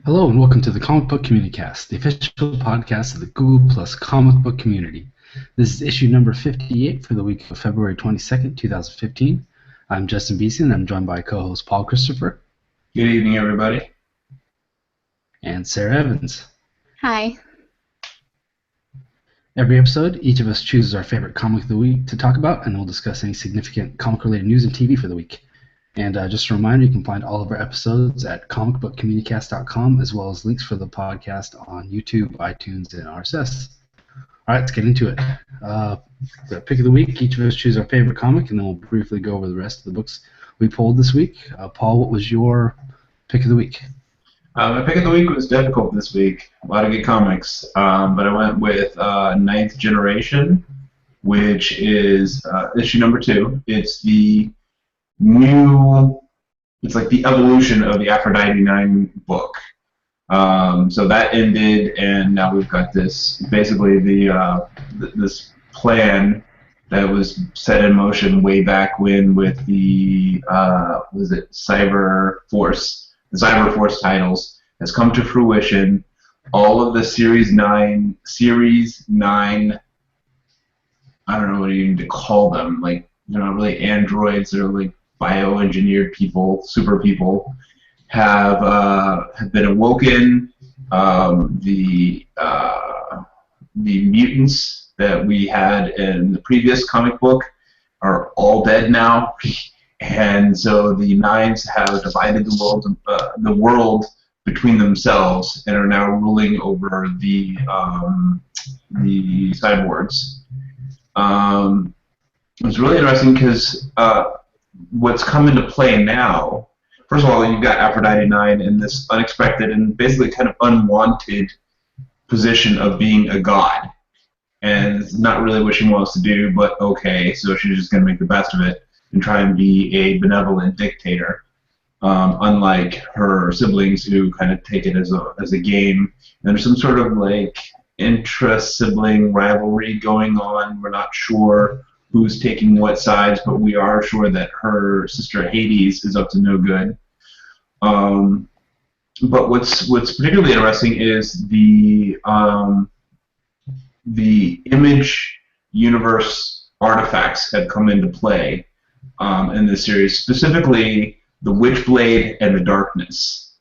Hello and welcome to the Comic Book Communicast, the official podcast of the Google Plus comic book community. This is issue number 58 for the week of February 22nd, 2015. I'm Justin Beeson, and I'm joined by co-host Paul Christopher. Good evening, everybody. And Sarah Evans. Hi. Every episode, each of us chooses our favorite comic of the week to talk about, and we'll discuss any significant comic-related news and TV for the week. And just a reminder, you can find all of our episodes at comicbookcommunicast.com, as well as links for the podcast on YouTube, iTunes, and RSS. All right, let's get into it. The pick of the week, each of us choose our favorite comic, and then we'll briefly go over the rest of the books we pulled this week. Paul, what was your pick of the week? My pick of the week was difficult this week. A lot of good comics, but I went with IXth Generation, which is issue number 2. It's like the evolution of the Aphrodite 9 book. So that ended, and now we've got this, basically this plan that was set in motion way back when with the, Cyber Force. The Cyber Force titles has come to fruition. All of the Series 9, I don't know what you need to call them, like, they're not really androids, they're like bioengineered people, super people, have been awoken. The mutants that we had in the previous comic book are all dead now, and so the Nines have divided the world between themselves and are now ruling over the cyborgs. It's really interesting because what's come into play now, first of all, you've got Aphrodite 9 in this unexpected and basically kind of unwanted position of being a god. And it's not really what she wants to do, but okay, so she's just going to make the best of it and try and be a benevolent dictator, unlike her siblings who kind of take it as a game. And there's some sort of like intra-sibling rivalry going on. We're not sure who's taking what sides, but we are sure that her sister Hades is up to no good. But what's particularly interesting is the Image universe artifacts have come into play in this series, specifically the Witchblade and the Darkness.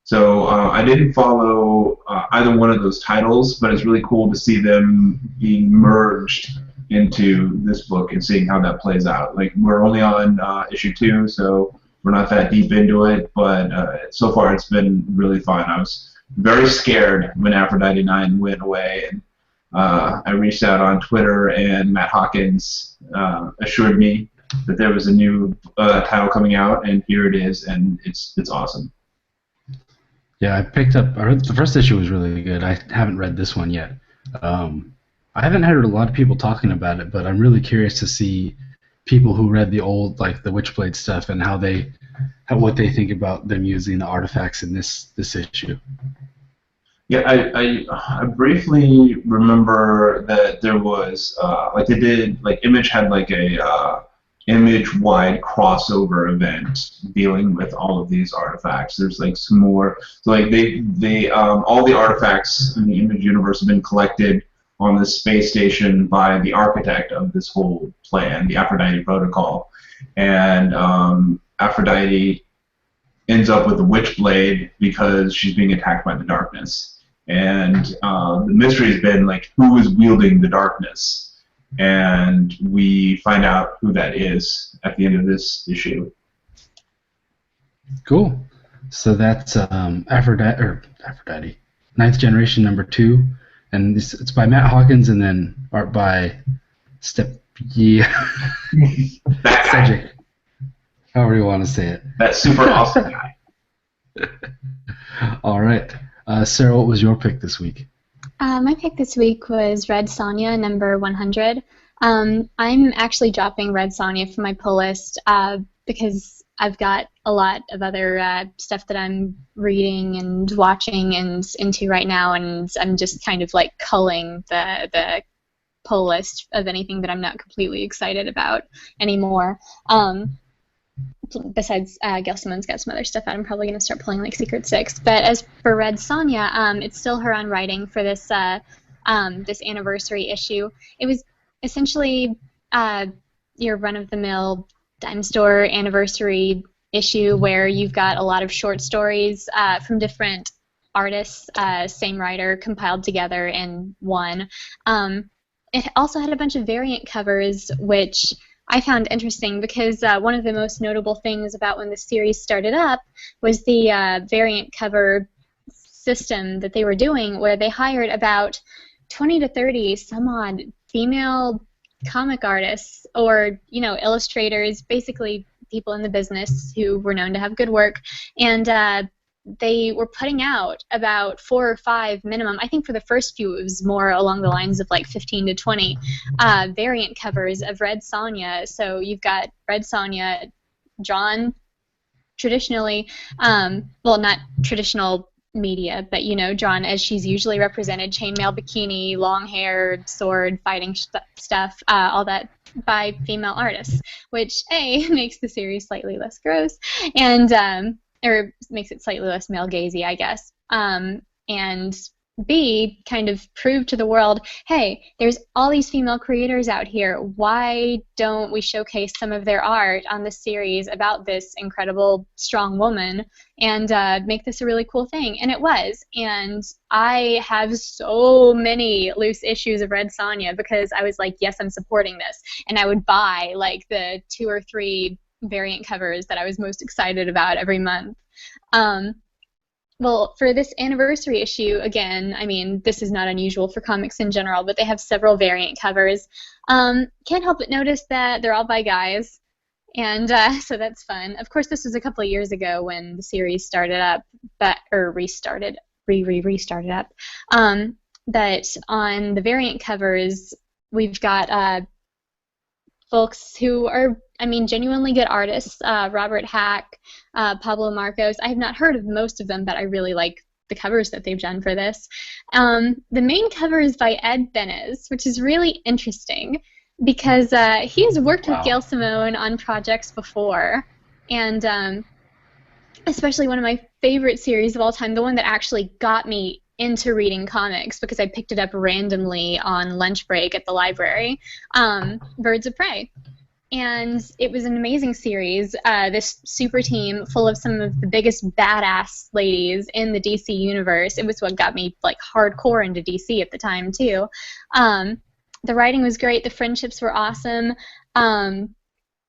So I didn't follow either one of those titles, but it's really cool to see them being merged into this book and seeing how that plays out. Like, we're only on issue 2, so we're not that deep into it, but so far it's been really fun. I was very scared when Aphrodite 9 went away, and I reached out on Twitter, and Matt Hawkins assured me that there was a new title coming out, and here it is, and it's awesome. Yeah, I heard the first issue was really good. I haven't read this one yet. I haven't heard a lot of people talking about it, but I'm really curious to see people who read the old, like the Witchblade stuff, and what they think about them using the artifacts in this issue. Yeah, I briefly remember that there was like they did, like Image had like a Image-wide crossover event dealing with all of these artifacts. There's like some more, so like they all the artifacts in the Image universe have been collected on the space station by the architect of this whole plan, the Aphrodite Protocol, and Aphrodite ends up with the Witchblade because she's being attacked by the Darkness, and the mystery has been like who is wielding the Darkness. And we find out who that is at the end of this issue. Cool. So that's Aphrodite, IXth Generation number 2, and it's by Matt Hawkins and then art by Cedric, however you want to say it. That super awesome guy. All right, Sarah, what was your pick this week? My pick this week was Red Sonja, number 100. I'm actually dropping Red Sonja from my pull list because I've got a lot of other stuff that I'm reading and watching and into right now, and I'm just kind of like culling the pull list of anything that I'm not completely excited about anymore. besides Gail Simone's got some other stuff out. I'm probably going to start pulling like Secret Six. But as for Red Sonja, it's still her on writing for this this anniversary issue. It was essentially your run-of-the-mill dime store anniversary issue where you've got a lot of short stories from different artists, same writer, compiled together in one. It also had a bunch of variant covers, which I found interesting because one of the most notable things about when the series started up was the variant cover system that they were doing, where they hired about 20 to 30 some odd female comic artists or, you know, illustrators, basically people in the business who were known to have good work, and they were putting out about 4 or 5 minimum. I think for the first few it was more along the lines of like 15 to 20 variant covers of Red Sonja. So you've got Red Sonja drawn traditionally, well, not traditional media, but, you know, drawn as she's usually represented, chainmail bikini, long hair, sword, fighting stuff, all that by female artists, which A, makes the series slightly less gross, and or makes it slightly less male-gazy, I guess, and B, kind of prove to the world, hey, there's all these female creators out here. Why don't we showcase some of their art on this series about this incredible, strong woman and make this a really cool thing? And it was. And I have so many loose issues of Red Sonja because I was like, yes, I'm supporting this. And I would buy like the 2 or 3 variant covers that I was most excited about every month. Well, for this anniversary issue, again, I mean, this is not unusual for comics in general, but they have several variant covers. Can't help but notice that they're all by guys, and so that's fun. Of course, this was a couple of years ago when the series started up, restarted up. But on the variant covers, we've got folks who are, I mean, genuinely good artists. Robert Hack, Pablo Marcos. I have not heard of most of them, but I really like the covers that they've done for this. The main cover is by Ed Benes, which is really interesting because he has worked with Gail Simone on projects before, and especially one of my favorite series of all time, the one that actually got me into reading comics because I picked it up randomly on lunch break at the library, Birds of Prey. And it was an amazing series, this super team full of some of the biggest badass ladies in the DC universe. It was what got me like hardcore into DC at the time too. The writing was great, the friendships were awesome,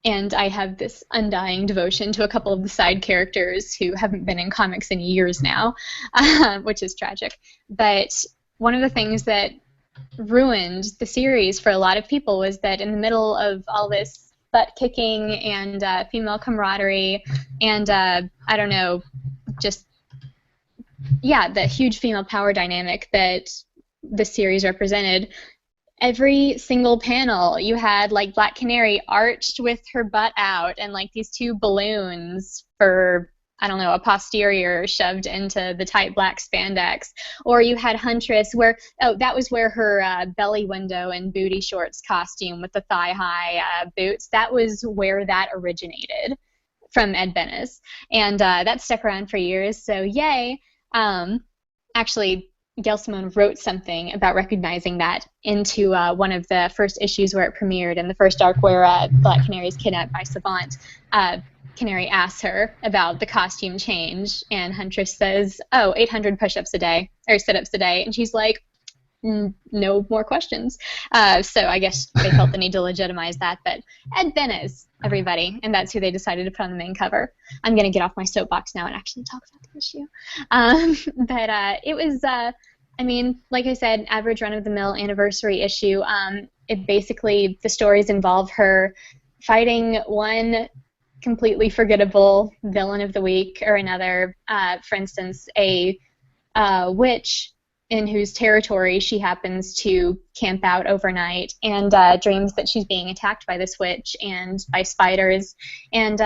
and I have this undying devotion to a couple of the side characters who haven't been in comics in years now, which is tragic. But one of the things that ruined the series for a lot of people was that in the middle of all this butt-kicking and female camaraderie and, I don't know, just, yeah, the huge female power dynamic that the series represented, every single panel you had like Black Canary arched with her butt out and like these 2 balloons for, I don't know, a posterior shoved into the tight black spandex. Or you had Huntress where, oh, that was where her belly window and booty shorts costume with the thigh-high boots, that was where that originated from Ed Benes. And that stuck around for years, so yay. Actually, Gail Simone wrote something about recognizing that into one of the first issues where it premiered, in the first arc where Black Canary is kidnapped by Savant. Canary asks her about the costume change, and Huntress says, oh, 800 push-ups a day, or sit-ups a day, and she's like, no more questions. So I guess they felt the need to legitimize that, but Ed Benes, everybody, and that's who they decided to put on the main cover. I'm going to get off my soapbox now and actually talk about the issue. But it was, I mean, like I said, average run-of-the-mill anniversary issue. It basically, the stories involve her fighting one completely forgettable villain of the week or another. For instance, a witch in whose territory she happens to camp out overnight and dreams that she's being attacked by this witch and by spiders. And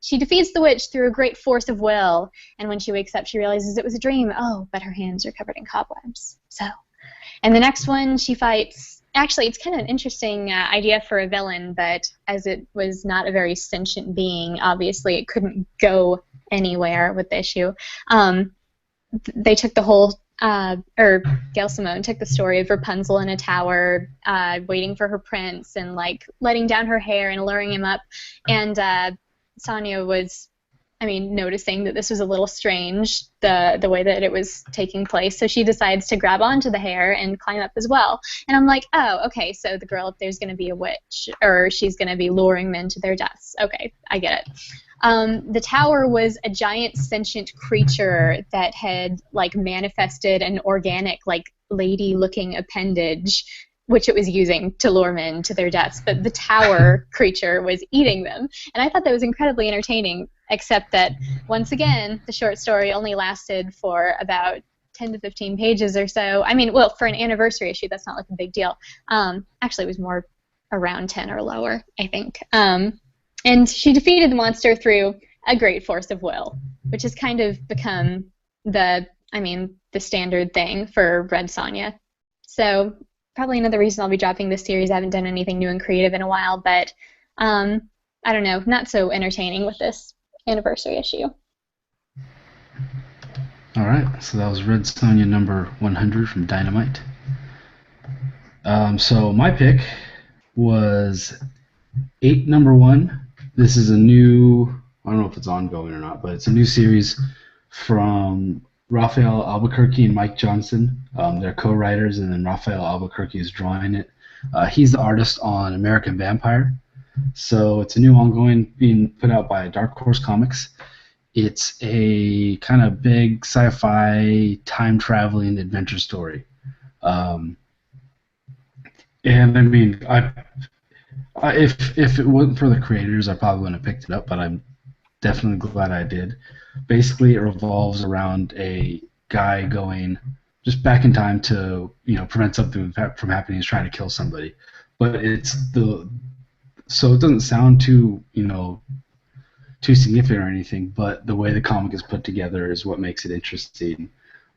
she defeats the witch through a great force of will. And when she wakes up, she realizes it was a dream. Oh, but her hands are covered in cobwebs. So, and the next one, she fights actually, it's kind of an interesting idea for a villain, but as it was not a very sentient being, obviously it couldn't go anywhere with the issue. They took the whole, or Gail Simone took the story of Rapunzel in a tower, waiting for her prince, and like letting down her hair and luring him up, and Sonja was, noticing that this was a little strange, the way that it was taking place, so she decides to grab onto the hair and climb up as well. And I'm like, oh, okay, so the girl up there's going to be a witch, or she's going to be luring men to their deaths. Okay, I get it. The tower was a giant sentient creature that had like manifested an organic, like lady-looking appendage, which it was using to lure men to their deaths. But the tower creature was eating them, and I thought that was incredibly entertaining. Except that once again, the short story only lasted for about 10 to 15 pages or so. Well, for an anniversary issue, that's not like a big deal. Actually, it was more around 10 or lower, I think. And she defeated the monster through a great force of will, which has kind of become the standard thing for Red Sonja. So probably another reason I'll be dropping this series. I haven't done anything new and creative in a while, but I don't know, not so entertaining with this anniversary issue. All right, so that was Red Sonja number 100 from Dynamite. So my pick was 8 number 1. This is a new, I don't know if it's ongoing or not, but it's a new series from Raphael Albuquerque and Mike Johnson. They're co-writers, and then Raphael Albuquerque is drawing it. He's the artist on American Vampire. So it's a new ongoing being put out by Dark Horse Comics. It's a kind of big sci-fi time-traveling adventure story. And if it wasn't for the creators, I probably wouldn't have picked it up, but I'm definitely glad I did. Basically, it revolves around a guy going just back in time to prevent something from happening. He's trying to kill somebody, but so it doesn't sound too significant or anything, but the way the comic is put together is what makes it interesting.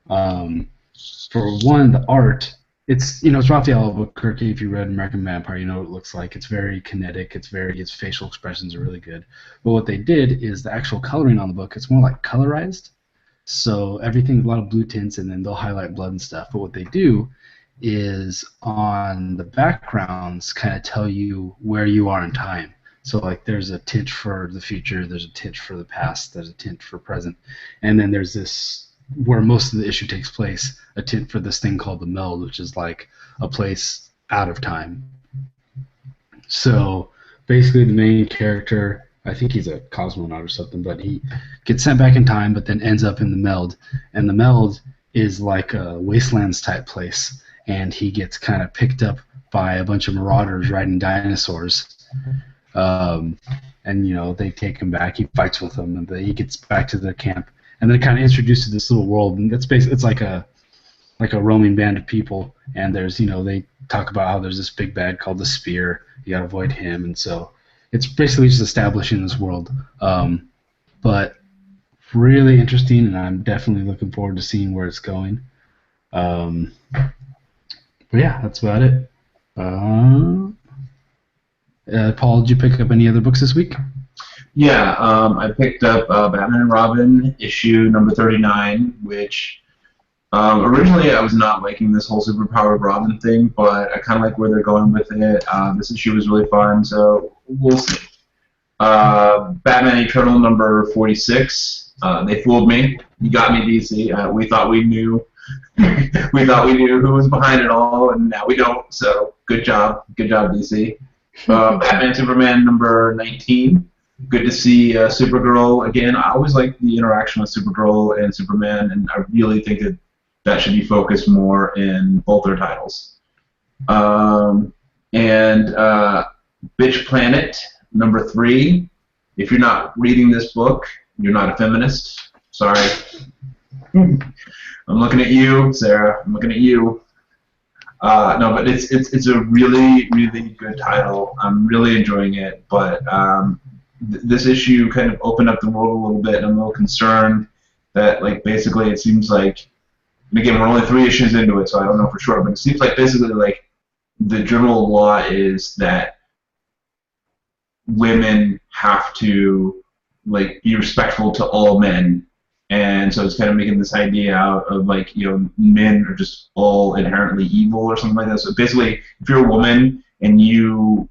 For one, the art, it's Raphael Albuquerque. If you read American Vampire, you know what it looks like. It's very kinetic. Its facial expressions are really good. But what they did is the actual coloring on the book, it's more like colorized. So everything's a lot of blue tints, and then they'll highlight blood and stuff. But what they do is on the backgrounds kind of tell you where you are in time. So like there's a tint for the future, there's a tint for the past, there's a tint for present, and then there's this, where most of the issue takes place, a tint for this thing called the meld, which is like a place out of time. So basically the main character, I think he's a cosmonaut or something, but he gets sent back in time but then ends up in the meld, and the meld is like a wastelands type place. And he gets kind of picked up by a bunch of marauders riding dinosaurs. And, they take him back. He fights with them, and he gets back to their camp. And then kind of introduced to this little world. And it's like a roaming band of people. And there's, they talk about how there's this big bad called the Spear. You got to avoid him. And so it's basically just establishing this world. But really interesting, and I'm definitely looking forward to seeing where it's going. But yeah, that's about it. Paul, did you pick up any other books this week? Yeah, I picked up Batman and Robin issue number 39, which originally I was not liking this whole superpowered Robin thing, but I kind of like where they're going with it. This issue was really fun, so we'll see. Batman Eternal number 46. They fooled me. You got me, DC. We thought we knew. We thought we knew who was behind it all, and now we don't. So good job, DC. Batman Superman number 19. Good to see Supergirl again. I always like the interaction with Supergirl and Superman, and I really think that should be focused more in both their titles. And Bitch Planet number 3. If you're not reading this book, you're not a feminist. Sorry. I'm looking at you, Sarah. I'm looking at you. No, but it's a really, really good title. I'm really enjoying it, but this issue kind of opened up the world a little bit, and I'm a little concerned that, like, basically it seems like, and again, we're only 3 issues into it, so I don't know for sure, but it seems like basically, like, the general law is that women have to like be respectful to all men, and so it's kind of making this idea out of like, you know, men are just all inherently evil or something like that. So basically, if you're a woman and you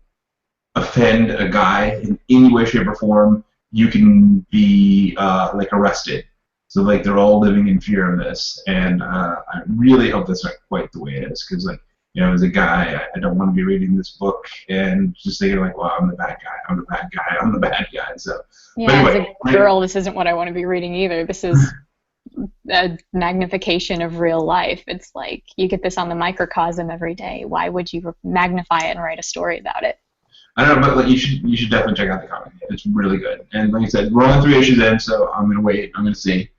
offend a guy in any way, shape, or form, you can be like arrested. So like they're all living in fear of this, and I really hope that's not quite the way it is, because like, you know, as a guy, I don't want to be reading this book and just thinking like, well, I'm the bad guy, I'm the bad guy, I'm the bad guy. So yeah, anyway, as a girl, this isn't what I want to be reading either. This is a magnification of real life. It's like you get this on the microcosm every day. Why would you magnify it and write a story about it? I don't know, but like you should definitely check out the comic. It's really good. And like I said, we're only 3 issues in, so I'm gonna wait. I'm gonna see.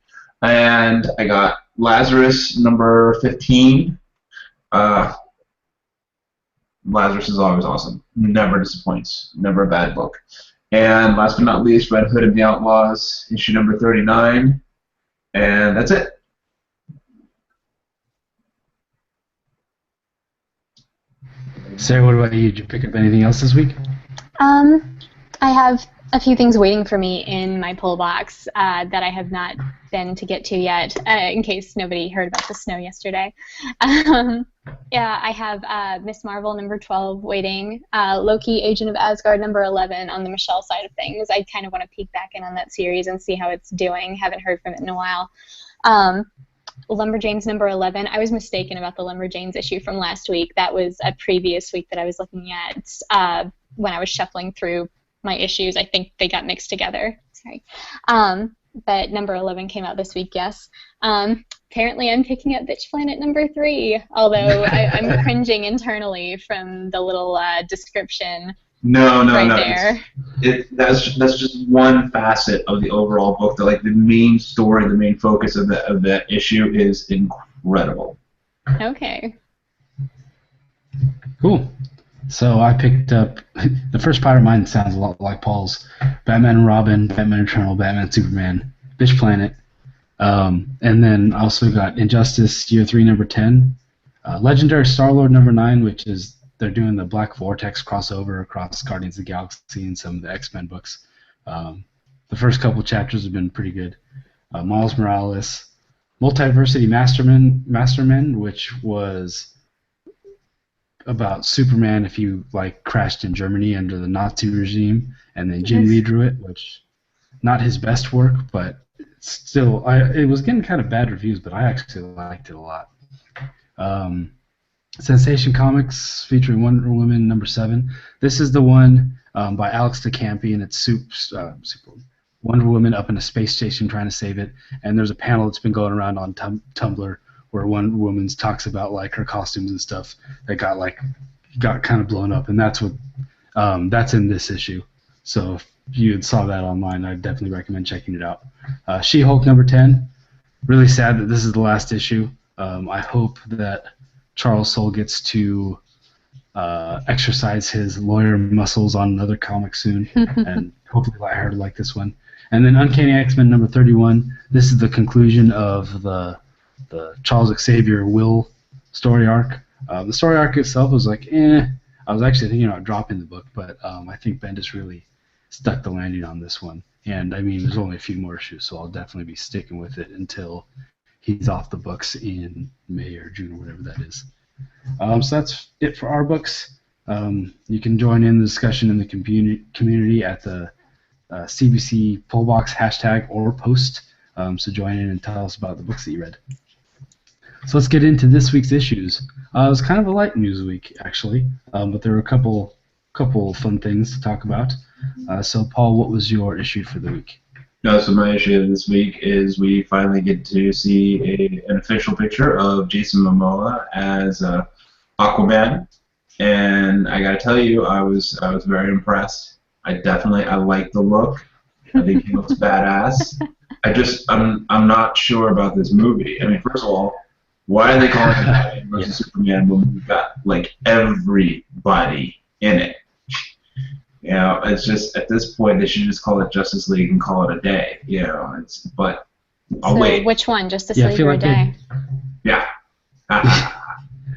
And I got Lazarus number 15. Lazarus is always awesome. Never disappoints. Never a bad book. And last but not least, Red Hood and the Outlaws, issue number 39. And that's it. Sarah, what about you? Did you pick up anything else this week? I have a few things waiting for me in my pull box that I have not been to get to yet, in case nobody heard about the snow yesterday. Yeah, I have Miss Marvel number 12 waiting, Loki, Agent of Asgard number 11 on the Michelle side of things. I kind of want to peek back in on that series and see how it's doing. Haven't heard from it in a while. Lumberjanes number 11. I was mistaken about the Lumberjanes issue from last week. That was a previous week that I was looking at when I was shuffling through my issues. I think they got mixed together. Sorry. But number 11 came out this week, yes. Apparently I'm picking up Bitch Planet number 3, although I'm cringing internally from the little description. No. There. That's just one facet of the overall book. Like the main story, the main focus of that issue is incredible. Okay. Cool. So I picked up the first part of mine sounds a lot like Paul's: Batman and Robin, Batman Eternal, Batman and Superman, Bitch Planet, and then I also got Injustice Year 3 number 10, Legendary Star-Lord number 9, which is they're doing the Black Vortex crossover across Guardians of the Galaxy and some of the X-Men books. The first couple chapters have been pretty good. Miles Morales, Multiversity Masterman, which was about Superman if you like crashed in Germany under the Nazi regime, and then Jim Lee drew it, which not his best work, but still it was getting kind of bad reviews, but I actually liked it a lot. Sensation Comics featuring Wonder Woman number 7. This is the one by Alex DeCampi, and it's super Wonder Woman up in a space station trying to save it, and there's a panel that's been going around on Tumblr where Wonder Woman talks about like her costumes and stuff that got kind of blown up, and that's what that's in this issue. So if you saw that online, I'd definitely recommend checking it out. She-Hulk number 10. Really sad that this is the last issue. I hope that Charles Soule gets to exercise his lawyer muscles on another comic soon, and hopefully lighthearted like this one. And then Uncanny X-Men number 31. This is the conclusion of the Charles Xavier Will story arc. The story arc itself was like, I was actually thinking about dropping the book, but I think Bendis really stuck the landing on this one. And I mean, there's only a few more issues, so I'll definitely be sticking with it until he's off the books in May or June or whatever that is. So that's it for our books. You can join in the discussion in the community at the CBC Pullbox hashtag or post. So join in and tell us about the books that you read. So let's get into this week's issues. It was kind of a light news week, actually, but there were a couple fun things to talk about. So Paul, what was your issue for the week? No, so my issue this week is we finally get to see an official picture of Jason Momoa as Aquaman, and I gotta tell you, I was very impressed. I like the look. I think he looks badass. I'm not sure about this movie. I mean, first of all, why are they calling it Batman versus Superman when we've got like everybody in it? You know, it's just at this point they should just call it Justice League and call it a day. You know, I'll wait. Which one, Justice League or a day? Yeah.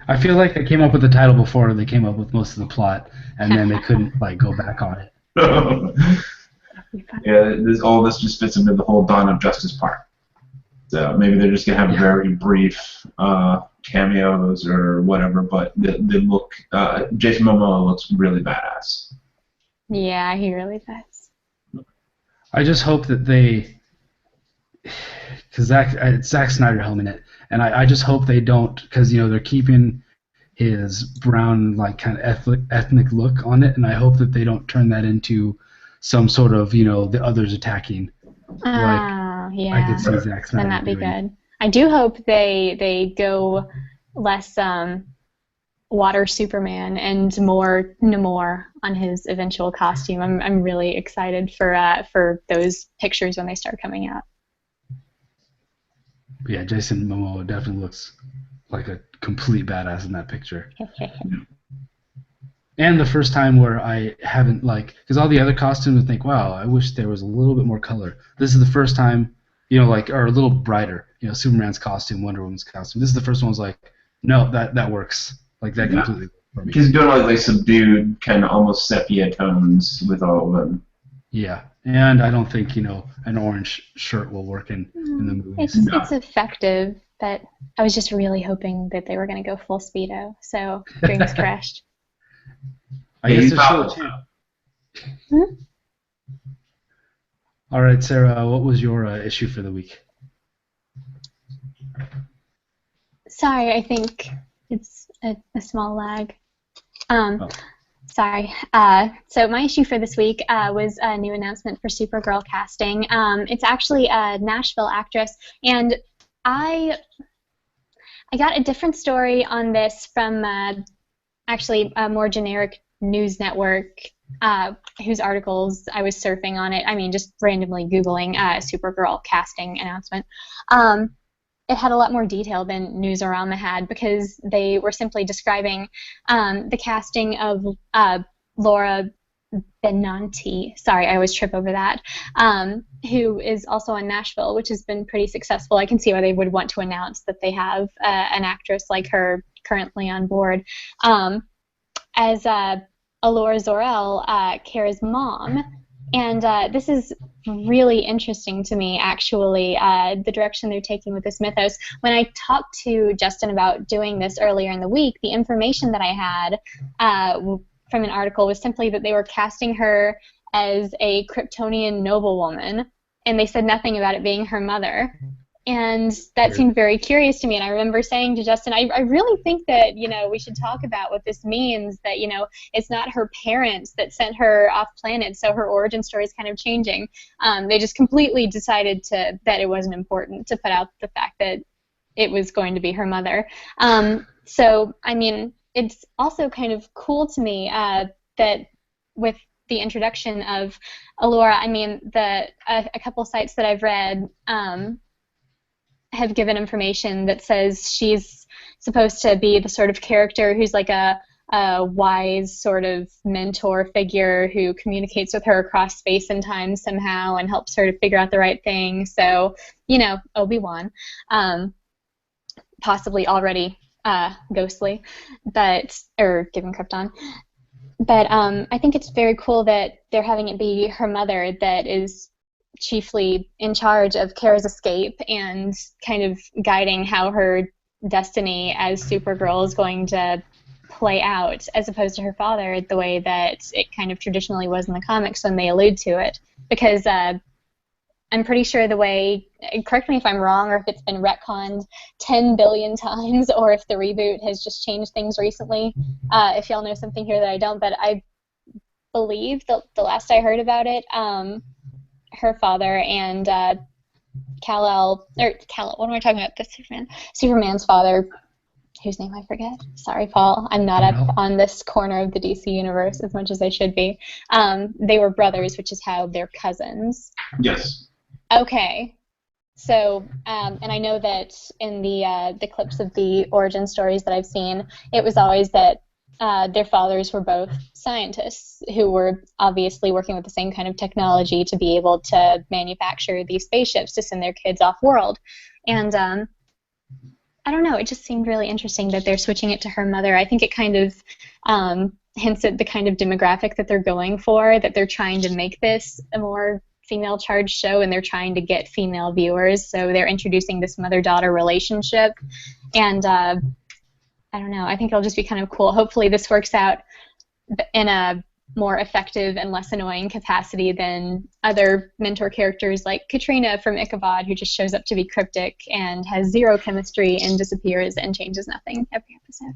I feel like they came up with the title before they came up with most of the plot, and then they couldn't like go back on it. Yeah, all this just fits into the whole Dawn of Justice part. So maybe they're just gonna have very brief cameos or whatever, but they look. Jason Momoa looks really badass. Yeah, he really does. I just hope that they, because it's Zack Snyder helming it, and I just hope they don't, because they're keeping his brown like kind of ethnic look on it, and I hope that they don't turn that into some sort of the others attacking. Yeah. I could see Zack Snyder Then that'd be doing. good. I do hope they go less water Superman and more Namor on his eventual costume. I'm really excited for those pictures when they start coming out. Yeah, Jason Momoa definitely looks like a complete badass in that picture. And the first time where I haven't because all the other costumes I think, wow, I wish there was a little bit more color. This is the first time, or a little brighter. Superman's costume, Wonder Woman's costume. This is the first one I was like, no, that works. Like that completely for me. He's doing like subdued, kind of almost sepia tones with all of them. Yeah, and I don't think an orange shirt will work in the movies. It's effective, but I was just really hoping that they were going to go full speedo. So dreams crashed. I guess there's still a chance. All right, Sarah, what was your issue for the week? Sorry, I think it's a small lag. Sorry. So my issue for this week was a new announcement for Supergirl casting. It's actually a Nashville actress, and I got a different story on this from actually a more generic news network whose articles I was surfing on it. I mean, just randomly Googling Supergirl casting announcement. It had a lot more detail than Newsarama had, because they were simply describing the casting of Laura Benanti. Sorry, I always trip over that. Who is also in Nashville, which has been pretty successful. I can see why they would want to announce that they have an actress like her currently on board. As Alora Zor-El, Kara's mom. And this is really interesting to me, actually, the direction they're taking with this mythos. When I talked to Justin about doing this earlier in the week, the information that I had from an article was simply that they were casting her as a Kryptonian noblewoman, and they said nothing about it being her mother. And that seemed very curious to me, and I remember saying to Justin, I really think that, we should talk about what this means, that, it's not her parents that sent her off planet, so her origin story is kind of changing. They just completely decided that it wasn't important to put out the fact that it was going to be her mother. So, I mean, it's also kind of cool to me that with the introduction of Alora, I mean, a couple sites that I've read have given information that says she's supposed to be the sort of character who's like a wise sort of mentor figure who communicates with her across space and time somehow and helps her to figure out the right thing. So, Obi-Wan, possibly already ghostly, or given Krypton. But I think it's very cool that they're having it be her mother that is chiefly in charge of Kara's escape and kind of guiding how her destiny as Supergirl is going to play out, as opposed to her father, the way that it kind of traditionally was in the comics when they allude to it. Because I'm pretty sure the way, correct me if I'm wrong, or if it's been retconned 10 billion times, or if the reboot has just changed things recently, if y'all know something here that I don't, but I believe the last I heard about it, her father and Kal-El, what am I talking about? Superman's father, whose name I forget. Sorry, Paul. I'm not up on this corner of the DC universe as much as I should be. They were brothers, which is how they're cousins. Yes. Okay. So, and I know that in the clips of the origin stories that I've seen, it was always that their fathers were both scientists who were obviously working with the same kind of technology to be able to manufacture these spaceships to send their kids off-world. And I don't know, it just seemed really interesting that they're switching it to her mother. I think it kind of hints at the kind of demographic that they're going for, that they're trying to make this a more female charged show and they're trying to get female viewers. So they're introducing this mother-daughter relationship. And I don't know, I think it'll just be kind of cool. Hopefully this works out in a more effective and less annoying capacity than other mentor characters like Katrina from Ichabod, who just shows up to be cryptic and has zero chemistry and disappears and changes nothing every episode.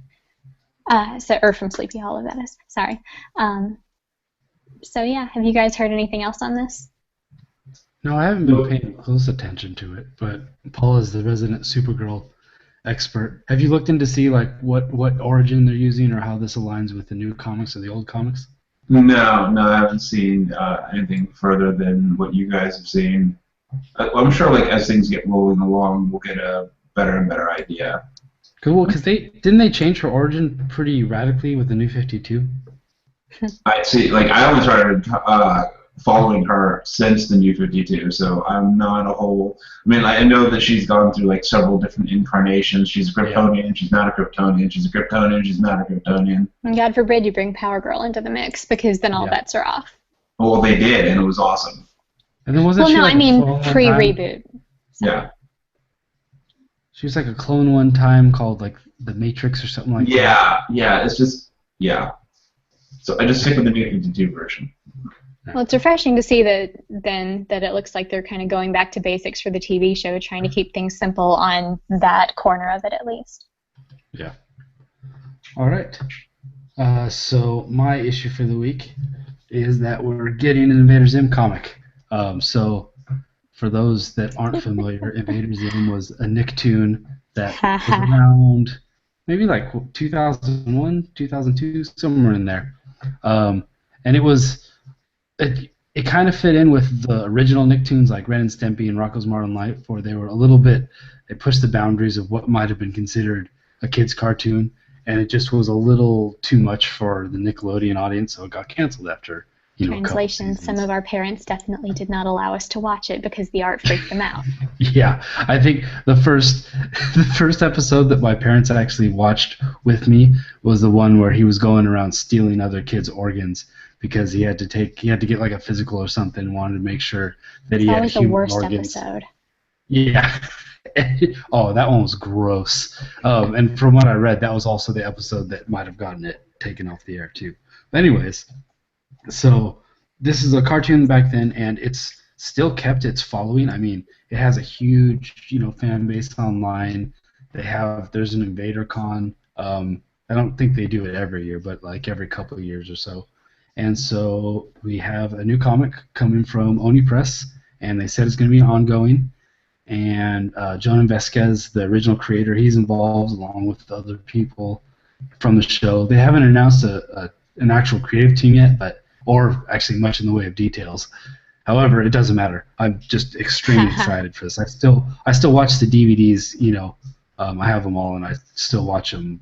Or from Sleepy Hollow, that is. Sorry. So yeah, have you guys heard anything else on this? No, I haven't been paying close attention to it, but Paul is the resident Supergirl expert. Have you looked in to see like what origin they're using or how this aligns with the new comics or the old comics? No, I haven't seen anything further than what you guys have seen. I'm sure, like, as things get rolling along, we'll get a better and better idea. Cool, because didn't they change her origin pretty radically with the New 52? I see. Like, I only started following her since the New 52, so I'm not a whole. I mean, I know that she's gone through like several different incarnations. She's a Kryptonian. She's not a Kryptonian. She's a Kryptonian. She's not a Kryptonian. And God forbid you bring Power Girl into the mix, because then all bets are off. Well, they did, and it was awesome. And then wasn't well, she no, like I mean pre-reboot. So. Yeah. She was like a clone one time called like the Matrix or something like that. Yeah. It's just So I just stick with the New 52 version. Well, it's refreshing to see that it looks like they're kind of going back to basics for the TV show, trying to keep things simple on that corner of it at least. Yeah. All right. So my issue for the week is that we're getting an Invader Zim comic. So for those that aren't familiar, Invader Zim was a Nicktoon that was around maybe like 2001, 2002, somewhere in there. And it was... It kind of fit in with the original Nicktoons like Ren and Stimpy and Rocko's Modern Life, where they were a little bit, they pushed the boundaries of what might have been considered a kid's cartoon, and it just was a little too much for the Nickelodeon audience, so it got canceled after, Translation, some of our parents definitely did not allow us to watch it because the art freaked them out. Yeah, I think the first episode that my parents actually watched with me was the one where he was going around stealing other kids' organs because he had to get like a physical or something, wanted to make sure that he had human organs. That was the worst episode. Yeah. Oh, that one was gross. And from what I read, that was also the episode that might have gotten it taken off the air too. But anyways, so this is a cartoon back then, and it's still kept its following. I mean, it has a huge, fan base online. There's an Invader Con. I don't think they do it every year, but like every couple of years or so. And so we have a new comic coming from Oni Press, and they said it's going to be ongoing. And Jonan Vasquez, the original creator, he's involved along with the other people from the show. They haven't announced an actual creative team yet, or actually much in the way of details. However, it doesn't matter. I'm just extremely excited for this. I still watch the DVDs. I have them all, and I still watch them.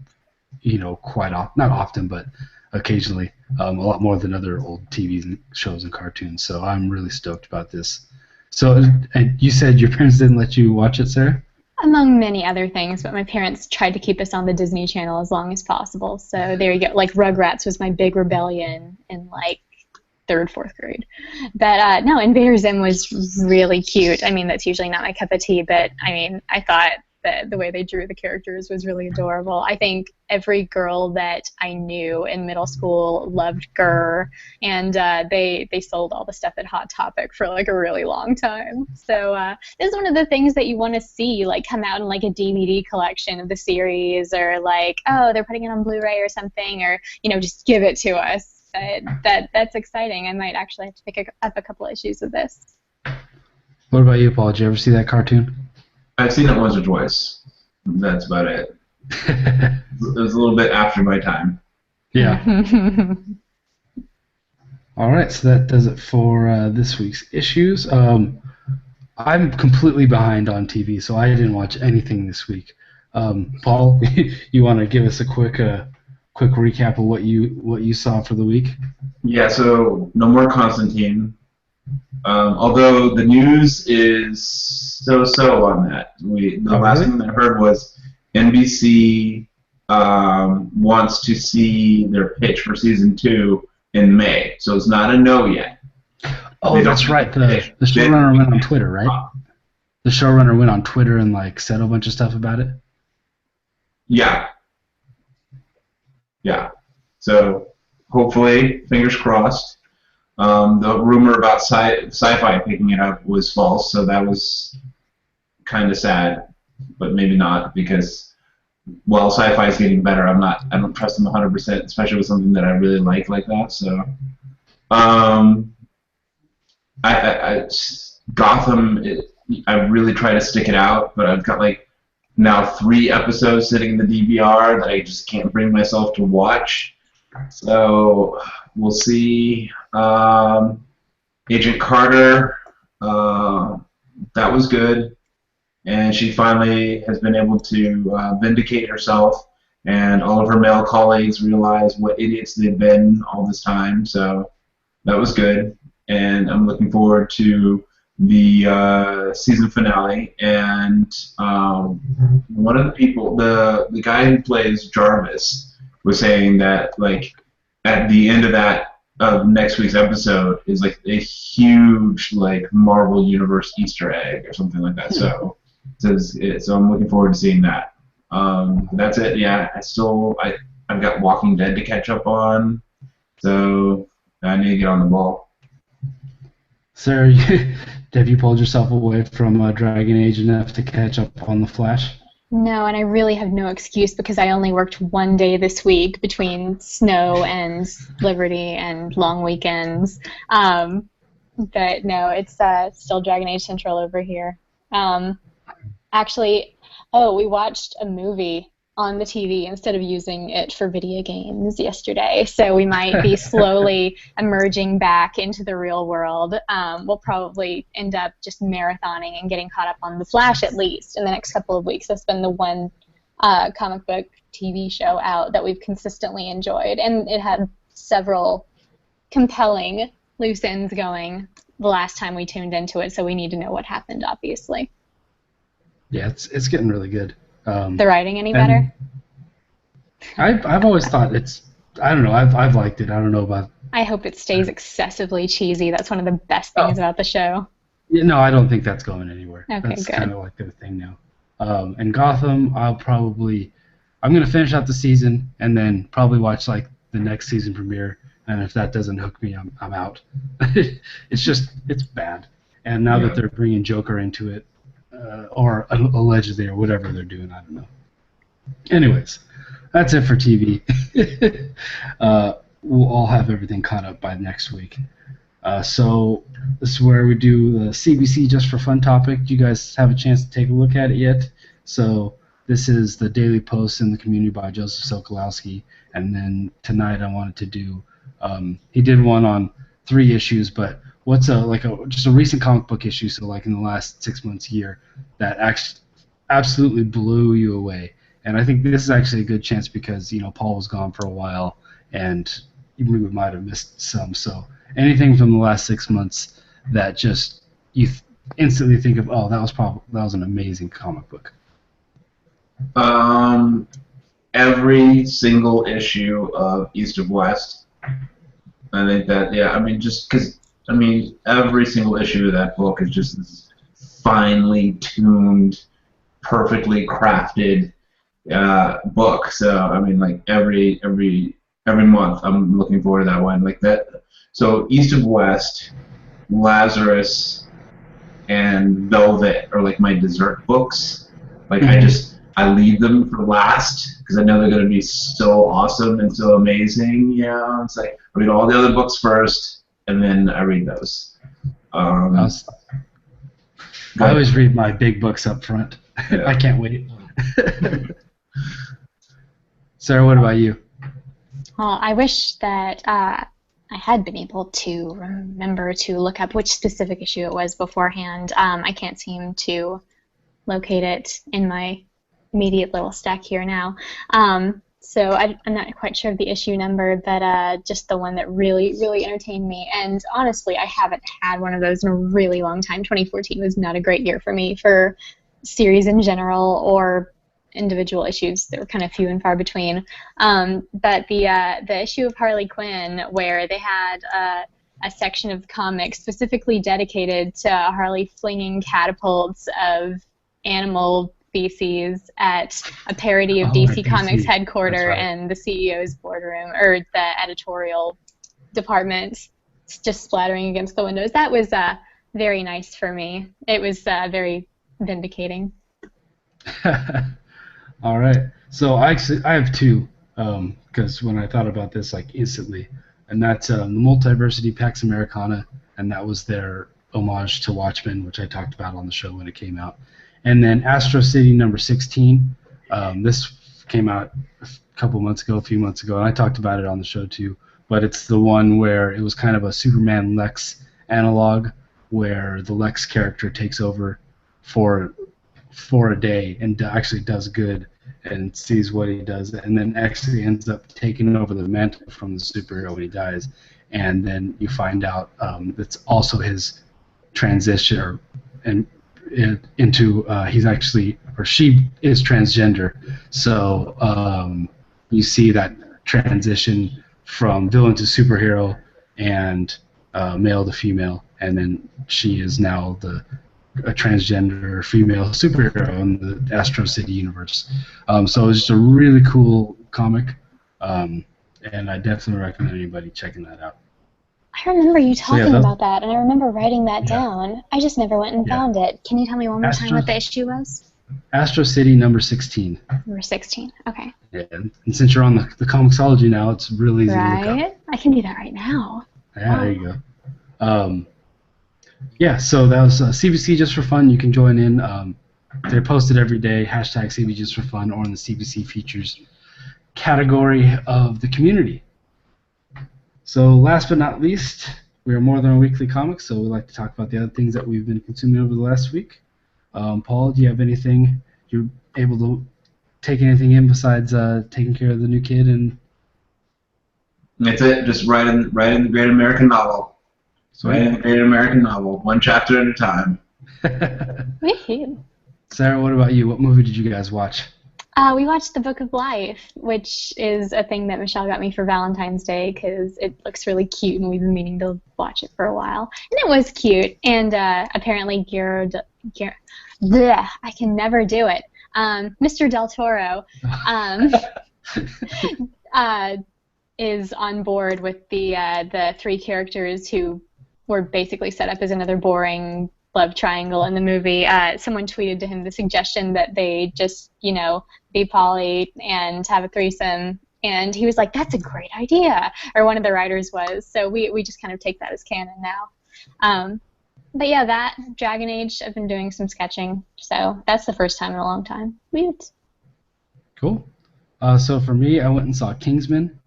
Quite often, not often, but occasionally, a lot more than other old TV shows and cartoons. So I'm really stoked about this. So, and you said your parents didn't let you watch it, Sarah? Among many other things, but my parents tried to keep us on the Disney Channel as long as possible. So there you go. Like Rugrats was my big rebellion in like 3rd, 4th grade. But no, Invader Zim was really cute. I mean, that's usually not my cup of tea, but I mean, I thought that the way they drew the characters was really adorable. I think every girl that I knew in middle school loved Gurr, and they sold all the stuff at Hot Topic for like a really long time. So this is one of the things that you want to see like come out in like a DVD collection of the series, or like, oh, they're putting it on Blu-ray or something, or just give it to us. That's exciting. I might actually have to pick up a couple issues of this. What about you, Paul? Did you ever see that cartoon? I've seen it once or twice. That's about it. It was a little bit after my time. Yeah. All right, so that does it for this week's issues. I'm completely behind on TV, so I didn't watch anything this week. Paul, you want to give us a quick recap of what you saw for the week? Yeah. So no more Constantine. Although the news is so-so on that. The last thing I heard was NBC wants to see their pitch for season 2 in May, so it's not a no yet. Oh, that's right. The showrunner went on Twitter, right? The showrunner went on Twitter and like said a bunch of stuff about it. Yeah. Yeah. So hopefully, fingers crossed. The rumor about sci-fi picking it up was false, so that was kind of sad, but maybe not, because while sci-fi is getting better, I don't trust them 100%, especially with something that I really like that. So, Gotham, I really try to stick it out, but I've got like now 3 episodes sitting in the DVR that I just can't bring myself to watch. So we'll see. Agent Carter, that was good, and she finally has been able to vindicate herself, and all of her male colleagues realize what idiots they've been all this time. So that was good, and I'm looking forward to the season finale. And one of the people, the guy who plays Jarvis, was saying that like at the end of next week's episode is like a huge like Marvel Universe Easter egg or something like that. So I'm looking forward to seeing that. That's it. Yeah, I've got Walking Dead to catch up on, so I need to get on the ball. Sarah, have you pulled yourself away from Dragon Age enough to catch up on The Flash? No, and I really have no excuse because I only worked 1 day this week between snow and Liberty and long weekends. But no, it's still Dragon Age Central over here. Actually, we watched a movie on the TV instead of using it for video games yesterday, so we might be slowly emerging back into the real world. We'll probably end up just marathoning and getting caught up on The Flash at least in the next couple of weeks. That's been the one comic book TV show out that we've consistently enjoyed, and it had several compelling loose ends going the last time we tuned into it, so we need to know what happened, obviously. Yeah, it's getting really good. The writing any better? I've always thought I don't know, I've liked it. I don't know about... I hope it stays excessively cheesy. That's one of the best things about the show. Yeah, no, I don't think that's going anywhere. Okay, that's good. kind of like their thing now. And Gotham, I'm going to finish out the season and then probably watch like the next season premiere, and if that doesn't hook me, I'm out. It's bad. And now that they're bringing Joker into it, or allegedly, or whatever they're doing, I don't know. Anyways, that's it for TV. We'll all have everything caught up by next week. So this is where we do the CBC Just for Fun topic. Do you guys have a chance to take a look at it yet? So this is the daily post in the community by Joseph Sokolowski, and then tonight I wanted to do. He did one on 3 issues, but what's just a recent comic book issue, so like in the last 6 months, year, that absolutely blew you away. And I think this is actually a good chance because, Paul was gone for a while, and we might have missed some. So anything from the last 6 months that just you instantly think of, that was an amazing comic book. Every single issue of East of West. I think that, just because, every single issue of that book is just this finely tuned, perfectly crafted book. So, every month I'm looking forward to that one. Like that. So, East of West, Lazarus, and Velvet are like my dessert books. Like, I leave them for last because I know they're going to be so awesome and so amazing. It's like I read all the other books first, and then I read those. I always read my big books up front. Yeah. I can't wait. Sarah, what about you? Well, I wish that I had been able to remember to look up which specific issue it was beforehand. I can't seem to locate it in my immediate little stack here now. So I'm not quite sure of the issue number, but just the one that really, really entertained me. And honestly, I haven't had one of those in a really long time. 2014 was not a great year for me for series in general or individual issues that were kind of few and far between. But the issue of Harley Quinn, where they had a section of comics specifically dedicated to Harley flinging catapults of animal feces at a parody of DC Comics headquarters and the CEO's boardroom, or the editorial department, just splattering against the windows. That was very nice for me. It was very vindicating. All right. So I have two, because when I thought about this, like, instantly, and that's the Multiversity Pax Americana, and that was their homage to Watchmen, which I talked about on the show when it came out. And then Astro City number 16. This came out a few months ago, and I talked about it on the show too. But it's the one where it was kind of a Superman Lex analog, where the Lex character takes over for a day and actually does good and sees what he does, and then actually ends up taking over the mantle from the superhero when he dies. And then you find out that's also his transition, into he's actually, or she is transgender. So you see that transition from villain to superhero and male to female, and then she is now a transgender female superhero in the Astro City universe. So it's just a really cool comic, and I definitely recommend anybody checking that out. I remember you talking about that, and I remember writing that down. I just never went and found it. Can you tell me one more time what the issue was? Astro City number 16. Number 16, okay. Yeah, and since you're on the Comixology now, it's really easy to look up. I can do that right now. Yeah, there you go. Yeah, so that was CBC Just for Fun. You can join in. They're posted every day, hashtag CBC Just for Fun, or in the CBC Features category of the community. So last but not least, we are more than a weekly comic, so we'd like to talk about the other things that we've been consuming over the last week. Paul, do you have anything you're able to take anything in besides taking care of the new kid? And that's it. Just writing the great American novel. Writing the great American novel, one chapter at a time. Sarah, what about you? What movie did you guys watch? We watched The Book of Life, which is a thing that Michelle got me for Valentine's Day because it looks really cute, and we've been meaning to watch it for a while. And it was cute. And apparently, I can never do it. Mr. Del Toro is on board with the three characters who were basically set up as another boring love triangle in the movie. Someone tweeted to him the suggestion that they just, be poly and have a threesome, and he was like, "That's a great idea," or one of the writers was. So we just kind of take that as canon now. But yeah, that Dragon Age, I've been doing some sketching, so that's the first time in a long time. Weird. Cool. So for me, I went and saw Kingsman.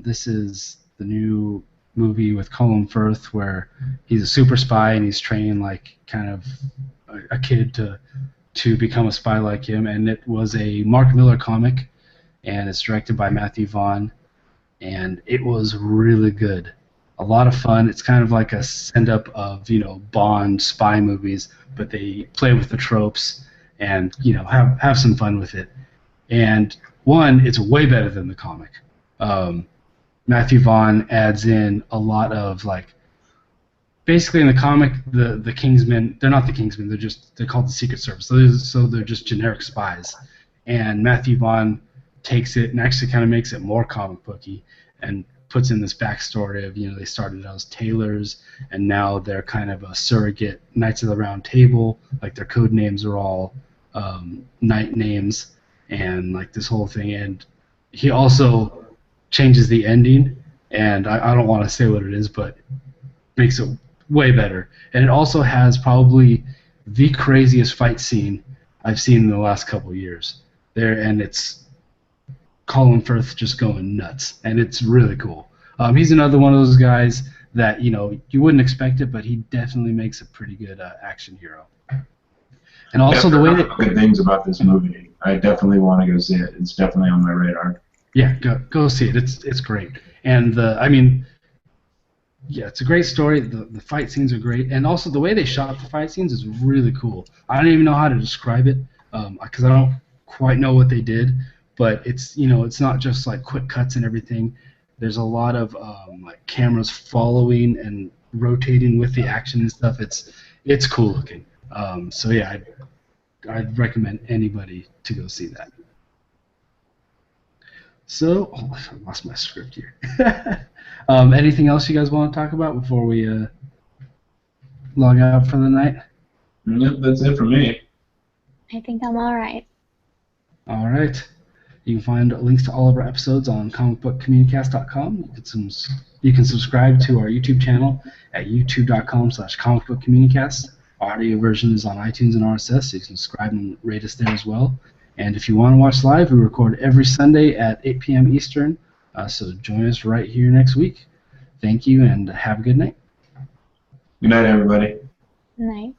This is the new movie with Colin Firth, where he's a super spy and he's training like kind of a kid to become a spy like him. And it was a Mark Miller comic, and it's directed by Matthew Vaughn, and it was really good. A lot of fun. It's kind of like a send-up of Bond spy movies, but they play with the tropes and have some fun with it. And one, it's way better than the comic. Matthew Vaughn adds in a lot of basically in the comic, the Kingsmen, they're not the Kingsmen, they're called the Secret Service. So they're just generic spies. And Matthew Vaughn takes it and actually kind of makes it more comic booky and puts in this backstory of they started out as tailors and now they're kind of a surrogate Knights of the Round Table, like their code names are all knight names and this whole thing. And he also changes the ending, and I don't want to say what it is, but makes it way better. And it also has probably the craziest fight scene I've seen in the last couple of years. And it's Colin Firth just going nuts, and it's really cool. He's another one of those guys that you wouldn't expect it, but he definitely makes a pretty good action hero. And also the way that good things about this movie, I definitely want to go see it. It's definitely on my radar. Yeah, go see it. It's great, and it's a great story. The fight scenes are great, and also the way they shot the fight scenes is really cool. I don't even know how to describe it because I quite know what they did, but it's it's not just like quick cuts and everything. There's a lot of like cameras following and rotating with the action and stuff. It's cool looking. So yeah, I'd recommend anybody to go see that. So I lost my script here. Anything else you guys want to talk about before we log out for the night? Yep, that's it for me. I think I'm all right. All right. You can find links to all of our episodes on comicbookcommunicast.com. You can subscribe to our YouTube channel at youtube.com/comicbookcommunicast. Audio version is on iTunes and RSS, so you can subscribe and rate us there as well. And if you want to watch live, we record every Sunday at 8 p.m. Eastern, so join us right here next week. Thank you, and have a good night. Good night, everybody. Night.